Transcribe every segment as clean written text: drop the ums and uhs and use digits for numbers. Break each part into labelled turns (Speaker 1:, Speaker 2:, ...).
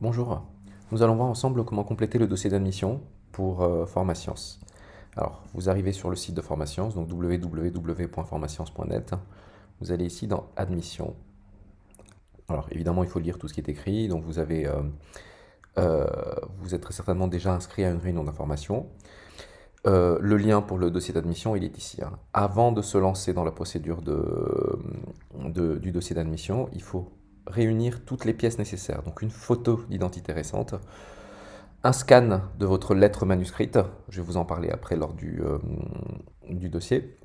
Speaker 1: Bonjour, nous allons voir ensemble comment compléter le dossier d'admission pour Formascience. Alors, vous arrivez sur le site de Formascience, donc www.formascience.net. Vous allez ici dans Admission. Alors, évidemment, il faut lire tout ce qui est écrit. Donc, euh, vous êtes très certainement déjà inscrit à une réunion d'information. Le lien pour le dossier d'admission, il est ici, hein. Avant de se lancer dans la procédure du dossier d'admission, il faut réunir toutes les pièces nécessaires. Donc, une photo d'identité récente, un scan de votre lettre manuscrite, je vais vous en parler après lors du dossier,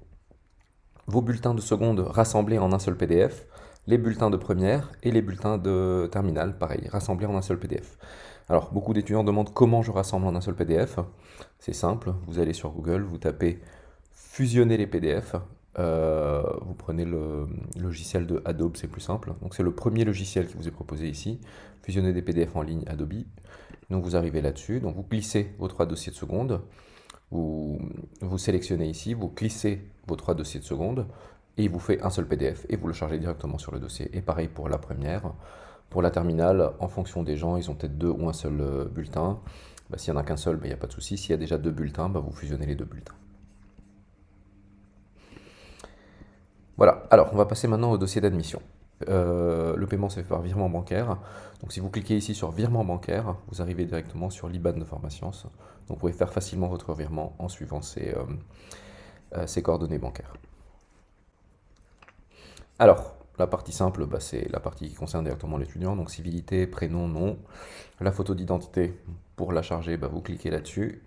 Speaker 1: vos bulletins de seconde rassemblés en un seul PDF, les bulletins de première et les bulletins de terminale, pareil, rassemblés en un seul PDF. Alors, beaucoup d'étudiants demandent comment je rassemble en un seul PDF. C'est simple, vous allez sur Google, vous tapez fusionner les PDF, vous prenez le logiciel de Adobe, c'est plus simple. Donc c'est le premier logiciel qui vous est proposé ici, fusionner des PDF en ligne Adobe. Donc vous arrivez là-dessus, donc vous glissez vos trois dossiers de seconde, vous sélectionnez ici, vous glissez vos trois dossiers de seconde, et il vous fait un seul PDF, et vous le chargez directement sur le dossier. Et pareil pour la première. Pour la terminale, en fonction des gens, ils ont peut-être deux ou un seul bulletin. Bah, s'il n'y en a qu'un seul, il n'y a pas de souci. S'il y a déjà deux bulletins, bah, vous fusionnez les deux bulletins. Voilà, alors on va passer maintenant au dossier d'admission. Le paiement se fait par virement bancaire. Donc si vous cliquez ici sur virement bancaire, vous arrivez directement sur l'IBAN de Formascience. Donc vous pouvez faire facilement votre virement en suivant ces coordonnées bancaires. Alors, la partie simple, bah, c'est la partie qui concerne directement l'étudiant. Donc civilité, prénom, nom. La photo d'identité, pour la charger, bah, vous cliquez là-dessus.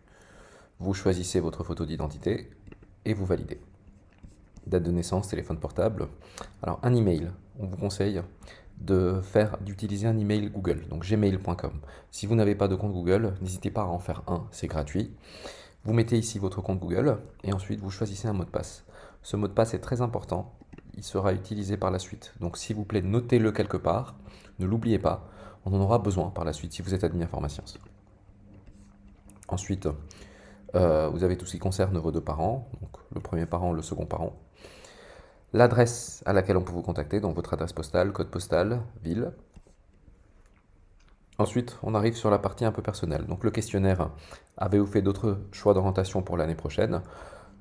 Speaker 1: Vous choisissez votre photo d'identité et vous validez. Date de naissance, téléphone portable. Alors un email, on vous conseille d'utiliser un email Google, donc gmail.com. Si vous n'avez pas de compte Google, n'hésitez pas à en faire un, c'est gratuit. Vous mettez ici votre compte Google et ensuite vous choisissez un mot de passe. Ce mot de passe est très important, il sera utilisé par la suite. Donc s'il vous plaît, notez-le quelque part, ne l'oubliez pas, on en aura besoin par la suite si vous êtes admis à Formascience. Ensuite, vous avez tout ce qui concerne vos deux parents, donc le premier parent, le second parent. L'adresse à laquelle on peut vous contacter, donc votre adresse postale, code postal, ville. Ensuite, on arrive sur la partie un peu personnelle. Donc le questionnaire, avez-vous fait d'autres choix d'orientation pour l'année prochaine?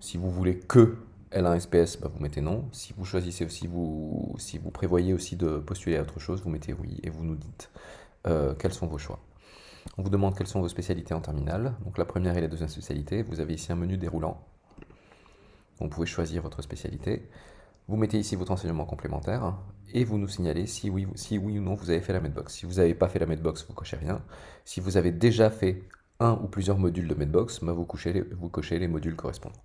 Speaker 1: Si vous voulez que L1 SPS, bah, vous mettez non. Si vous choisissez aussi, si vous prévoyez aussi de postuler à autre chose, vous mettez oui et vous nous dites quels sont vos choix. On vous demande quelles sont vos spécialités en terminale. Donc la première et la deuxième spécialité. Vous avez ici un menu déroulant. Donc, vous pouvez choisir votre spécialité. Vous mettez ici votre enseignement complémentaire et vous nous signalez si oui ou non vous avez fait la Medbox. Si vous n'avez pas fait la Medbox, vous cochez rien. Si vous avez déjà fait un ou plusieurs modules de Medbox, bah, vous cochez les modules correspondants.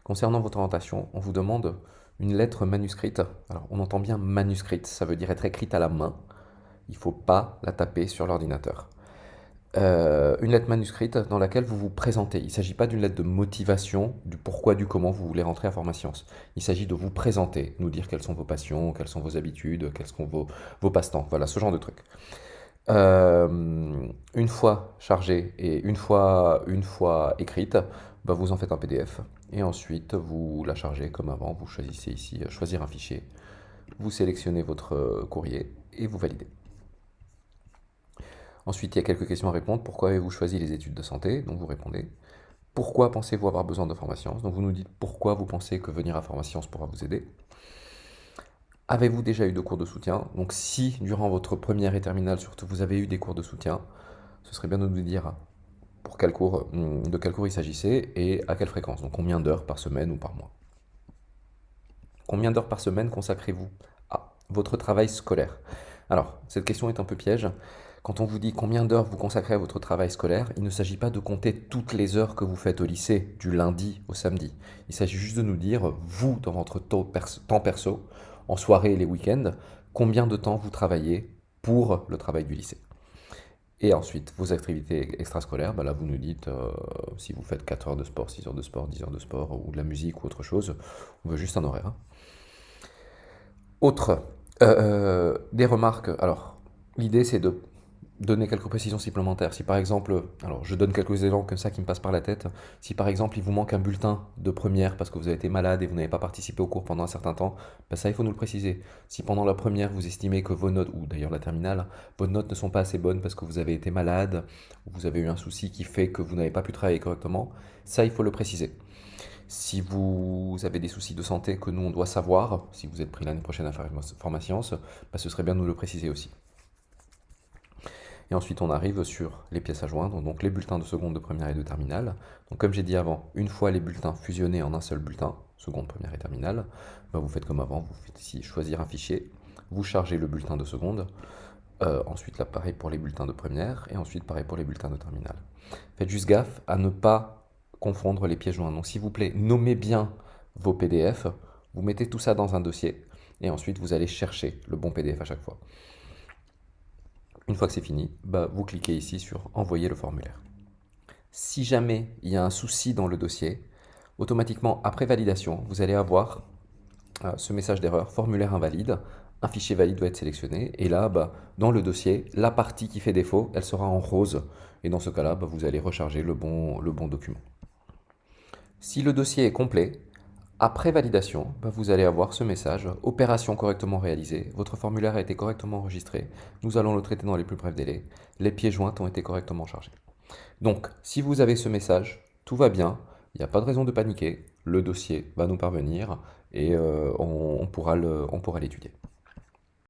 Speaker 1: Concernant votre orientation, on vous demande une lettre manuscrite. Alors on entend bien manuscrite, ça veut dire être écrite à la main. Il ne faut pas la taper sur l'ordinateur. Une lettre manuscrite dans laquelle vous vous présentez. Il ne s'agit pas d'une lettre de motivation, du pourquoi, du comment vous voulez rentrer à Formascience. Il s'agit de vous présenter, nous dire quelles sont vos passions, quelles sont vos habitudes, quels sont vos passe-temps. Voilà, ce genre de truc. Une fois chargée et une fois écrite, bah, vous en faites un PDF. Et ensuite, vous la chargez comme avant. Vous choisissez ici choisir un fichier. Vous sélectionnez votre courrier et vous validez. Ensuite, il y a quelques questions à répondre. Pourquoi avez-vous choisi les études de santé? Donc vous répondez. Pourquoi pensez-vous avoir besoin de Formascience? Donc vous nous dites pourquoi vous pensez que venir à Formascience pourra vous aider. Avez-vous déjà eu de cours de soutien? Donc si durant votre première et terminale surtout vous avez eu des cours de soutien, ce serait bien de nous dire de quel cours il s'agissait et à quelle fréquence. Donc combien d'heures par semaine ou par mois. Combien d'heures par semaine consacrez-vous à votre travail scolaire? Alors, cette question est un peu piège. Quand on vous dit combien d'heures vous consacrez à votre travail scolaire, il ne s'agit pas de compter toutes les heures que vous faites au lycée, du lundi au samedi. Il s'agit juste de nous dire, vous, dans votre temps perso, en soirée et les week-ends, combien de temps vous travaillez pour le travail du lycée. Et ensuite, vos activités extrascolaires, bah là vous nous dites si vous faites 4 heures de sport, 6 heures de sport, 10 heures de sport, ou de la musique ou autre chose, on veut juste un horaire, hein. Autre, des remarques. Alors, l'idée c'est de donner quelques précisions supplémentaires. Si par exemple, alors je donne quelques exemples comme ça qui me passent par la tête. Si par exemple il vous manque un bulletin de première parce que vous avez été malade et vous n'avez pas participé au cours pendant un certain temps, ben ça il faut nous le préciser. Si pendant la première vous estimez que vos notes, ou d'ailleurs la terminale, vos notes ne sont pas assez bonnes parce que vous avez été malade, ou vous avez eu un souci qui fait que vous n'avez pas pu travailler correctement, ça il faut le préciser. Si vous avez des soucis de santé que nous on doit savoir, si vous êtes pris l'année prochaine à faire Pharmasciences, ben ce serait bien de nous le préciser aussi. Et ensuite, on arrive sur les pièces à joindre, donc les bulletins de seconde, de première et de terminale. Donc comme j'ai dit avant, une fois les bulletins fusionnés en un seul bulletin, seconde, première et terminale, bah, vous faites comme avant, vous faites ici choisir un fichier, vous chargez le bulletin de seconde, ensuite là pareil pour les bulletins de première, et ensuite pareil pour les bulletins de terminale. Faites juste gaffe à ne pas confondre les pièces jointes. Donc s'il vous plaît, nommez bien vos PDF, vous mettez tout ça dans un dossier, et ensuite vous allez chercher le bon PDF à chaque fois. Une fois que c'est fini, bah, vous cliquez ici sur envoyer le formulaire. Si jamais il y a un souci dans le dossier, automatiquement après validation, vous allez avoir ce message d'erreur, formulaire invalide, un fichier valide doit être sélectionné, et là, bah, dans le dossier, la partie qui fait défaut, elle sera en rose, et dans ce cas-là, bah, vous allez recharger le bon document. Si le dossier est complet, après validation, bah, vous allez avoir ce message, opération correctement réalisée, votre formulaire a été correctement enregistré, nous allons le traiter dans les plus brefs délais, les pièces jointes ont été correctement chargées. Donc, si vous avez ce message, tout va bien, il n'y a pas de raison de paniquer, le dossier va nous parvenir et on pourra l'étudier.